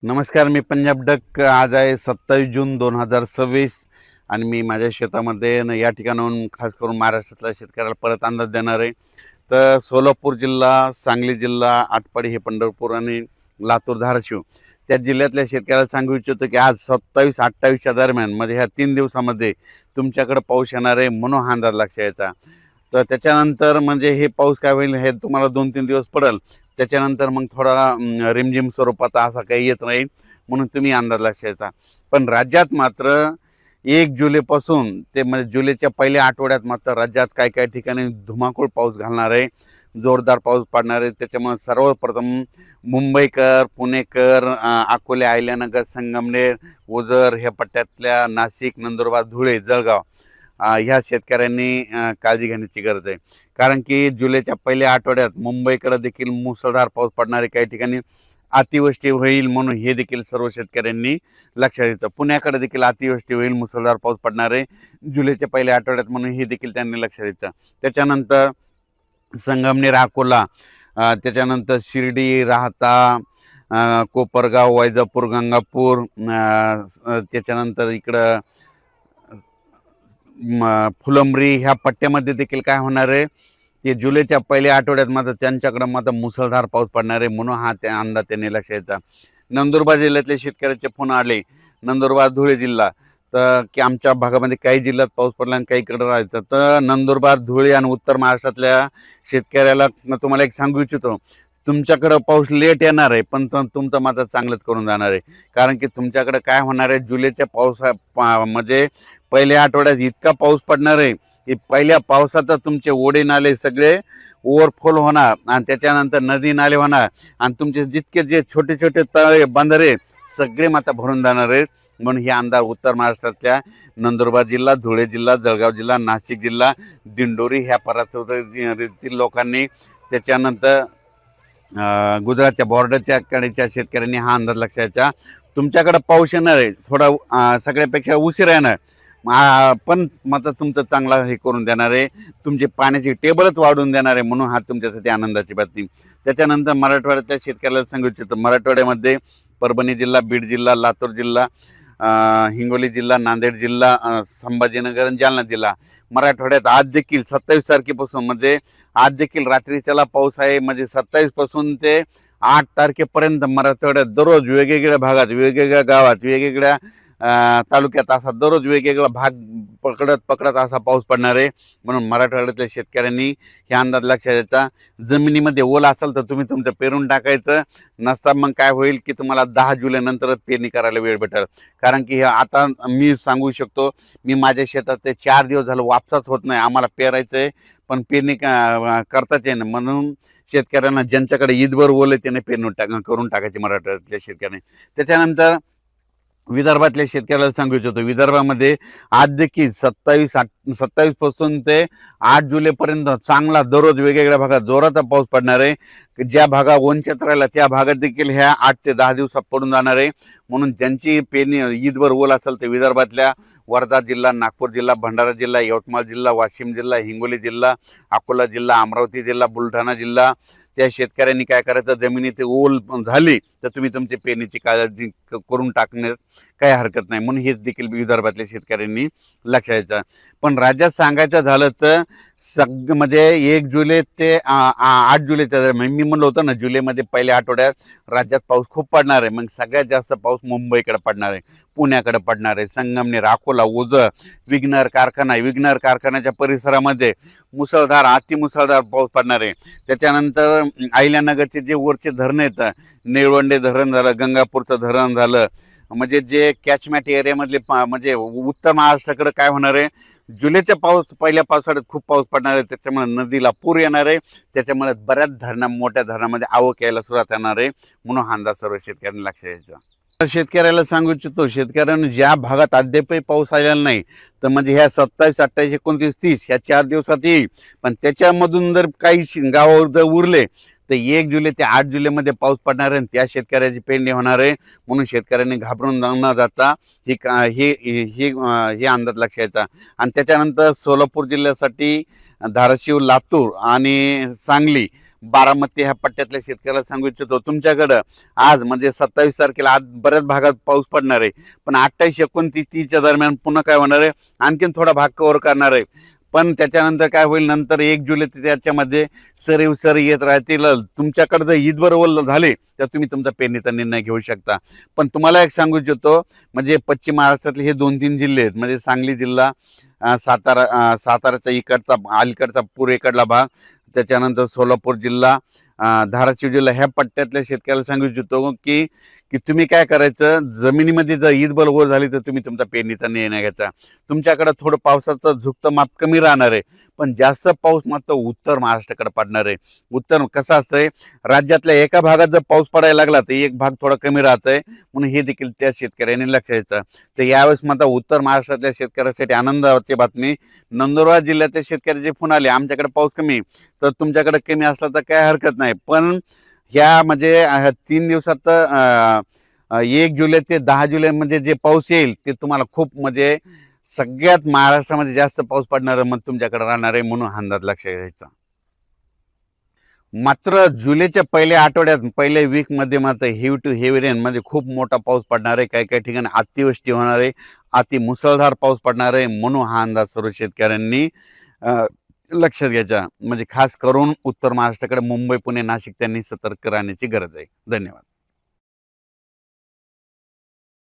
नमस्कार, मी पंजाब डक. आज आहे 27 जून 2026 आणि मी माझ्या शेतामध्ये या ठिकाणाहून खास करून महाराष्ट्रातल्या शेतकऱ्याला परत अंदाज देणार आहे. तर सोलापूर जिल्हा, सांगली जिल्हा, आटपाडी हे पंढरपूर आणि लातूर, धाराशिव त्या जिल्ह्यातल्या शेतकऱ्याला सांगू इच्छितो की आज 27-28च्या दरम्यान म्हणजे ह्या 3 दिवसामध्ये तुमच्याकडे पाऊस येणार आहे, म्हणून हा अंदाज लक्षात यायचा. तर त्याच्यानंतर म्हणजे हे पाऊस काय होईल हे तुम्हाला 2-3 दिवस पडेल. त्याच्यानंतर मग थोडा रिमझिम स्वरूपाचा असा काही येत राहील, म्हणून तुम्ही अंदाज लक्षात यायचा. पण राज्यात मात्र 1 जुलैपासून ते म्हणजे जुलैच्या पहिल्या आठवड्यात मात्र राज्यात काही काही ठिकाणी धुमाकूळ पाऊस घालणार आहे, जोरदार पाऊस पडणार आहे. त्याच्यामुळे सर्वप्रथम मुंबईकर, पुणेकर, अकोले, अहिल्यानगर, संगमनेर, ओझर ह्या पट्ट्यातल्या नाशिक, नंदुरबार, धुळे, जळगाव ह्या शेतकऱ्यांनी काळजी घेण्याची गरज आहे. कारण की जुलैच्या पहिल्या आठवड्यात मुंबईकडे देखील मुसळधार पाऊस पडणार आहे, काही ठिकाणी अतिवृष्टी होईल, म्हणून हे देखील सर्व शेतकऱ्यांनी लक्षात घ्यायचं. पुण्याकडे देखील अतिवृष्टी होईल, मुसळधार पाऊस पडणार आहे जुलैच्या पहिल्या आठवड्यात, म्हणून हे देखील त्यांनी लक्षात घ्यायचं. त्याच्यानंतर संगमनेर, अकोला, त्याच्यानंतर शिर्डी, राहता, कोपरगाव, वैजापूर, गंगापूर, त्याच्यानंतर इकडं फुलंब्री ह्या पट्ट्यामध्ये देखील काय होणार आहे ते जुलैच्या पहिल्या आठवड्यात मात्र त्यांच्याकडं मात्र मुसळधार पाऊस पडणार आहे, म्हणून हा त्या अंदाज त्यांनी लक्षात यायचा. नंदुरबार जिल्ह्यातले शेतकऱ्याचे फोन आले, नंदुरबार, धुळे जिल्हा, तर की आमच्या भागामध्ये काही जिल्ह्यात पाऊस पडला आणि काहीकडे राहायचं. तर नंदुरबार, धुळे आणि उत्तर महाराष्ट्रातल्या शेतकऱ्याला तुम्हाला एक सांगू इच्छितो, तुमच्याकडं पाऊस लेट येणार आहे, पण तुमचं मात्र चांगलंच करून जाणार आहे. कारण की तुमच्याकडे काय होणार आहे, जुलैच्या म्हणजे पहिल्या आठवड्यात इतका पाऊस पडणार आहे की पहिल्या पावसात तुमचे ओढे नाले सगळे ओव्हरफ्लो होणार आणि त्याच्यानंतर नदी नाले होणार आणि तुमचे जितके जे छोटे छोटे तळे बंधारे सगळे मात्र भरून जाणार आहेत. म्हणून हे अंदाज उत्तर महाराष्ट्रातल्या नंदुरबार जिल्हा, धुळे जिल्हा, जळगाव जिल्हा, नाशिक जिल्हा, दिंडोरी ह्या परिसरातील लोकांनी, त्याच्यानंतर गुजरातच्या बॉर्डरच्या कडेच्या शेतकऱ्यांनी हा अंदाज लक्षात. तुमच्याकडे पाऊस येणार आहे, थोडा सगळ्यापेक्षा उशीर येणार, पण मात्र तुमचं चांगला हे करून देणार आहे, तुमची पाण्याची टेबलच वाढवून देणार आहे, म्हणून हा तुमच्यासाठी आनंदाची बातमी. त्याच्यानंतर मराठवाड्यातल्या शेतकऱ्याला सांगू इच्छितो, मराठवाड्यामध्ये परभणी जिल्हा, बीड जिल्हा, लातूर जिल्हा, हिंगोली जिल्हा, नांदेड जिल्हा, संभाजीनगर आणि जालना जिल्हा, मराठवाड्यात आज देखील 27 तारखेपासून म्हणजे आज देखील रात्रीच्याला पाऊस आहे. म्हणजे 27 पासून ते 8 तारखेपर्यंत मराठवाड्यात दररोज वेगवेगळ्या भागात, वेगवेगळ्या गावात, वेगवेगळ्या तालुक्यात असा दररोज वेगवेगळा भाग पकडत असा पाऊस पडणार आहे. म्हणून मराठवाड्यातल्या शेतकऱ्यांनी हे अंदाज लक्षात घ्यायचा. जमिनीमध्ये ओल असेल तर तुम्ही तुमचं पेरून टाकायचं, नसता मग काय होईल की तुम्हाला 10 जुलै नंतरच पेरणी करायला वेळ भेटेल. कारण की आता मी सांगू शकतो, मी माझ्या शेतात ते 4 दिवस झालं वापसाच होत नाही, आम्हाला पेरायचं आहे पण पेरणी करताच येणं. म्हणून शेतकऱ्यांना ज्यांच्याकडे ईदभर ओल आहे त्याने पेरणी करून टाकायची मराठवाड्यातल्या शेतकऱ्यांनी. त्याच्यानंतर विदर्भातल्या शेतकऱ्याला सांगू इच्छितो, विदर्भामध्ये आज देखील 27 पासून ते 8 जुलैपर्यंत चांगला दररोज वेगवेगळ्या भागात जोराचा पाऊस पडणार आहे. ज्या भागात वंचित राहिला त्या भागात देखील ह्या 8 ते 10 दिवसात पडून जाणार आहे. म्हणून ज्यांची पेरणी ईदभर ओल असेल ते विदर्भातल्या वर्धा जिल्हा, नागपूर जिल्हा, भंडारा जिल्हा, यवतमाळ जिल्हा, वाशिम जिल्हा, हिंगोली जिल्हा, अकोला जिल्हा, अमरावती जिल्हा, बुलढाणा जिल्हा, त्या शेतकऱ्यांनी काय करायचं, जमिनीत ओल झाली तर तुम्ही तुमची पेरणीची काळजी करून टाकण्यात काही हरकत नाही. म्हणून हेच देखील विदर्भातल्या शेतकऱ्यांनी लक्षात घ्यायचं. पण राज्यात सांगायचं झालं तर म्हणजे 1 जुलै ते 8 जुलैच्या दरम्यान मी म्हणलं होतं ना, जुलैमध्ये पहिल्या आठवड्यात राज्यात पाऊस खूप पडणार आहे. मग सगळ्यात जास्त पाऊस मुंबईकडे पडणार आहे, पुण्याकडे पडणार आहे, संगमनेर, अकोला, ओझर, विघ्नर कारखान्याच्या परिसरामध्ये मुसळधार, अतिमुसळधार पाऊस पडणार आहे. त्याच्यानंतर अहिल्यानगरचे जे वरचे धरण आहेत, निळवंडे धरण झालं, गंगापूरचं धरण झालं, म्हणजे जे कॅचमॅट एरियामधले म्हणजे उत्तर महाराष्ट्राकडे काय होणार आहे, जुलैच्या पहिल्या पावसाळ्यात खूप पाऊस पडणार आहे. त्याच्यामुळे नदीला पूर येणार आहे. त्याच्यामुळे बऱ्याच मोठ्या धरणामध्ये आवक यायला सुरुवात येणार आहे. म्हणून हा अंदाज सर्व शेतकऱ्यांनी लक्षात घ्यायचा. शेतकऱ्याला सांगू इच्छितो, शेतकऱ्यांना ज्या भागात अद्यापही पाऊस आलेला नाही तर म्हणजे ह्या 27, 28, 29, 30 ह्या 4 दिवसात येईल. पण त्याच्यामधून जर काही गावावर जर उरले तर 1 जुलै ते 8 जुलैमध्ये पाऊस पडणार आहे, त्या शेतकऱ्याची पेरणी होणार आहे. म्हणून शेतकऱ्यांनी घाबरून न जाता हे अंदाज लक्षात घ्यायचा. आणि त्याच्यानंतर सोलापूर जिल्ह्यासाठी धाराशिव, लातूर आणि सांगली बारामती ह्या पट्ट्यातल्या शेतकऱ्याला सांगू इच्छितो, तुमच्याकडं आज म्हणजे 27 तारखेला आज बऱ्याच भागात पाऊस पडणार आहे, पण 28, 29, 30च्या दरम्यान पुन्हा काय होणार आहे, आणखीन थोडा भाग कव्हर करणार आहे. पण त्याच्यानंतर काय होईल, नंतर 1 जुलै ते त्याच्यामध्ये सर येत राहतील. तुमच्याकडे जर ईदभर ओल झाले तर तुम्ही तुमचा पेरणीचा निर्णय घेऊ शकता. पण तुम्हाला एक सांगू इच्छितो, म्हणजे पश्चिम महाराष्ट्रातले हे 2-3 जिल्हे आहेत, म्हणजे सांगली जिल्हा, साताराचा इकडचा अलीकडचा पूर्वेकडला भाग, त्याच्यानंतर सोलापूर जिल्हा, धाराशिव जिल्हा, ह्या पट्ट्यातल्या शेतकऱ्याला सांगू इच्छितो की की तुम्ही काय करायचं, जमिनीमध्ये जर ईदबल ओर झाली तर तुम्ही तुमचा पेरणीचा निर्णय घ्यायचा. तुमच्याकडे थोडं पावसाचं झुकतं माप कमी राहणार आहे, पण जास्त पाऊस मात्र उत्तर महाराष्ट्राकडे पडणार आहे. उत्तर कसं असतंय, राज्यातल्या एका भागात जर पाऊस पडायला लागला तर एक भाग थोडा कमी राहतंय, म्हणून हे देखील त्या शेतकऱ्यांनी लक्ष द्यायचं. तर यावेळेस मात्र उत्तर महाराष्ट्रातल्या शेतकऱ्यासाठी आनंदाची बातमी, नंदुरबार जिल्ह्यातल्या शेतकऱ्याचे फोन आले, आमच्याकडे पाऊस कमी, तर तुमच्याकडे कमी असला तर काय हरकत नाही, पण ह्या म्हणजे 3 दिवसात 1 जुलै ते 10 जुलै मध्ये जे पाऊस येईल ते तुम्हाला खूप म्हणजे सगळ्यात महाराष्ट्रामध्ये जास्त पाऊस पडणार मग तुमच्याकडे राहणार आहे, म्हणून अंदाज लक्षात घ्यायचा. मात्र जुलैच्या पहिल्या आठवड्यात पहिल्या वीकमध्ये मात्र हेवी टू हेवी रेन म्हणजे खूप मोठा पाऊस पडणार आहे, काही काही ठिकाणी अतिवृष्टी होणार आहे, अति मुसळधार पाऊस पडणार आहे, म्हणून हा अंदाज सर्व शेतकऱ्यांनी लक्षात घ्यायचा. म्हणजे खास करून उत्तर महाराष्ट्राकडे मुंबई, पुणे, नाशिक त्यांनी सतर्क राहण्याची गरज आहे. धन्यवाद.